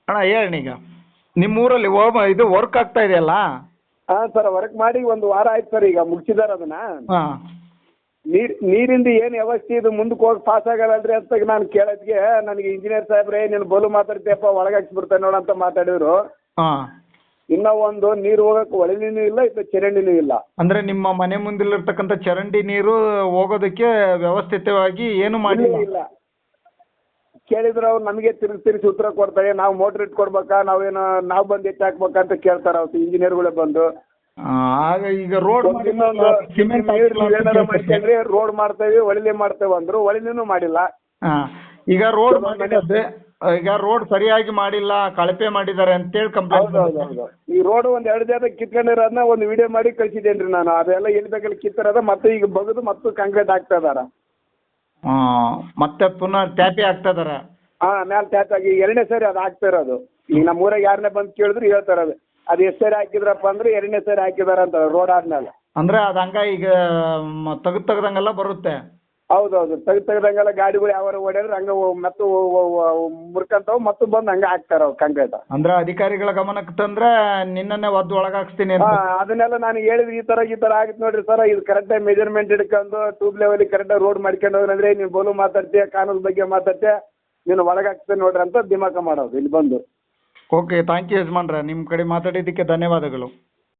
ಅಣ್ಣ ಹೇಳಿ ಈಗ ನಿಮ್ಮೂರಲ್ಲಿ ಇದು ವರ್ಕ್ ಆಗ್ತಾ ಇದೆಯಲ್ಲ? ಹಾಂ ಸರ್, ವರ್ಕ್ ಮಾಡಿ 1 ವಾರ ಆಯ್ತು ಸರ್, ಈಗ ಮುಗಿಸಿದಾರೆ ಅದನ್ನ. ಹಾಂ. ನೀರಿಂದ ಏನು ವ್ಯವಸ್ಥೆ ಇದು ಮುಂದಕ್ಕೆ ಹೋಗಿ ಪಾಸ್ ಆಗಲ್ಲಲ್ರಿ ಅಂತ ನಾನು ಕೇಳೋದಕ್ಕೆ ನನಗೆ ಇಂಜಿನಿಯರ್ ಸಾಹೇಬ್ರೆ ನೀನು ಬಲು ಮಾತಾಡ್ತೀಯಪ್ಪ ಒಳಗೆ ಹಾಕ್ಸ್ಬಿಡ್ತೇನೆ ನೋಡು ಅಂತ ಮಾತಾಡಿದ್ರು. ಹಾಂ. ಇನ್ನೂ ಒಂದು ನೀರು ಹೋಗಕ್ಕೆ ಒಳ ನೀರು ಇಲ್ಲ, ಇದು ಚರಂಡಿನೂ ಇಲ್ಲ. ಅಂದರೆ ನಿಮ್ಮ ಮನೆ ಮುಂದಿರ್ತಕ್ಕಂಥ ಚರಂಡಿ ನೀರು ಹೋಗೋದಕ್ಕೆ ವ್ಯವಸ್ಥಿತವಾಗಿ ಏನು ಮಾಡಿಲ್ಲ? ಇಲ್ಲ ಕೇಳಿದ್ರೆ ಅವ್ರು ನಮಗೆ ತಿರುಗಿಸಿ ಉತ್ತರ ಕೊಡ್ತಾರೆ. ನಾವು ಮೋಟ್ರ್ ಇಟ್ಕೊಡ್ಬೇಕಾ, ನಾವು ಬಂದು ಎತ್ತಿ ಹಾಕ್ಬೇಕಾ ಅಂತ ಕೇಳ್ತಾರೆ ಅವ್ರು ಇಂಜಿನಿಯರ್ಗಳೇ ಬಂದು. ಆಗ ಈಗ ರೋಡ್ ಸಿಮೆಂಟ್ ಮಾಡ್ಕೊಂಡ್ರೆ ರೋಡ್ ಮಾಡ್ತೇವೆ ಒಳಿಲೆ ಮಾಡ್ತೇವೆ ಅಂದ್ರು, ಒಳಿಲೆನೂ ಮಾಡಿಲ್ಲ. ಈಗ ರೋಡ್ ಈಗ ರೋಡ್ ಸರಿಯಾಗಿ ಮಾಡಿಲ್ಲ, ಕಳಪೆ ಮಾಡಿದ್ದಾರೆ ಅಂತೇಳಿ ಕಂಪ್ಲೇಂಟ್. ಹೌದು. ಈ ರೋಡ್ 1-2 ಜಾಗ ಕಿತ್ಕೊಂಡಿರೋದನ್ನ ಒಂದು ವಿಡಿಯೋ ಮಾಡಿ ಕಳಿಸಿದ್ದೇನೆ ರೀ ನಾನು. ಅದೆಲ್ಲ ಎಲ್ಲಿ ಬೇಕಲ್ಲಿ ಕಿತ್ತಿರೋದ ಮತ್ತೆ ಈಗ ಬಗೆದು ಮತ್ತು ಕಾಂಕ್ರೀಟ್ ಹಾಕ್ತಾ ಇದಾರೆ. ಮತ್ತೆ ಪುನಃ ಟ್ಯಾಪಿ ಹಾಕ್ತಾ ಇದಾರೆ. ಹಾಂ, ಮ್ಯಾಲೆ ಟ್ಯಾಪ್ ಆಗಿ 2ನೇ ಸರಿ ಅದು ಹಾಕ್ತಾ ಇರೋದು. ಈಗ ನಮ್ಮ ಊರಾಗ ಯಾರನ್ನೇ ಬಂದು ಕೇಳಿದ್ರು ಹೇಳ್ತಾರೆ ಅದು ಎಷ್ಟು ಸರಿ ಹಾಕಿದ್ರಪ್ಪ ಅಂದ್ರೆ 2ನೇ ಸರಿ ಹಾಕಿದಾರೆ ಅಂತ ರೋಡ್ ಆದ್ಮೇಲೆ. ಅಂದ್ರೆ ಅದು ಹಂಗ ಈಗ ತೆಗ್ದಂಗೆಲ್ಲ ಬರುತ್ತೆ. ಹೌದೌದು, ತೆಗ್ದಂಗೆಲ್ಲ ಗಾಡಿಗಳು ಯಾವ ಓಡ್ಯಾದ್ರೆ ಹಂಗೆ ಮತ್ತು ಮುರ್ಕಂತಾವ್ ಮತ್ತು ಬಂದು ಹಂಗೆ ಹಾಕ್ತಾರೆ ಅವು ಕಾಂಕ್ರೀಟ್. ಅಂದ್ರೆ ಅಧಿಕಾರಿಗಳ ಗಮನಕ್ಕೆ ತಂದ್ರೆ ನಿನ್ನನ್ನೇ ಒದ್ದು ಒಳಗೆ ಹಾಕ್ಸ್ತೀನಿ ಅಂತ. ಅದನ್ನೆಲ್ಲ ನಾನು ಹೇಳಿದ್ರೆ ಈ ಥರ ಆಗುತ್ತೆ ನೋಡ್ರಿ ಸರ್, ಇದು ಕರೆಕ್ಟಾಗಿ ಮೆಜರ್ಮೆಂಟ್ ಹಿಡ್ಕೊಂಡು ಟ್ಯೂಬ್ ಲೆವೆಲ್ ಕರೆಕ್ಟಾಗಿ ರೋಡ್ ಮಾಡ್ಕೊಂಡು ಹೋಗ್ರಂದ್ರೆ ನೀವು ಬೋಲು ಮಾತಾಡ್ತೀಯ, ಕಾನೂನು ಬಗ್ಗೆ ಮಾತಾಡ್ತೀಯ, ನೀನು ಒಳಗೆ ಹಾಕ್ತೀನಿ ನೋಡ್ರಿ ಅಂತ ದಿಮಾಕ ಮಾಡೋದು ಇಲ್ಲಿ ಬಂದು. ಓಕೆ, ಥ್ಯಾಂಕ್ ಯು ಯಜಮಾನ್ರೆ, ನಿಮ್ಮ ಕಡೆ ಮಾತಾಡಿದ್ದಕ್ಕೆ ಧನ್ಯವಾದಗಳು.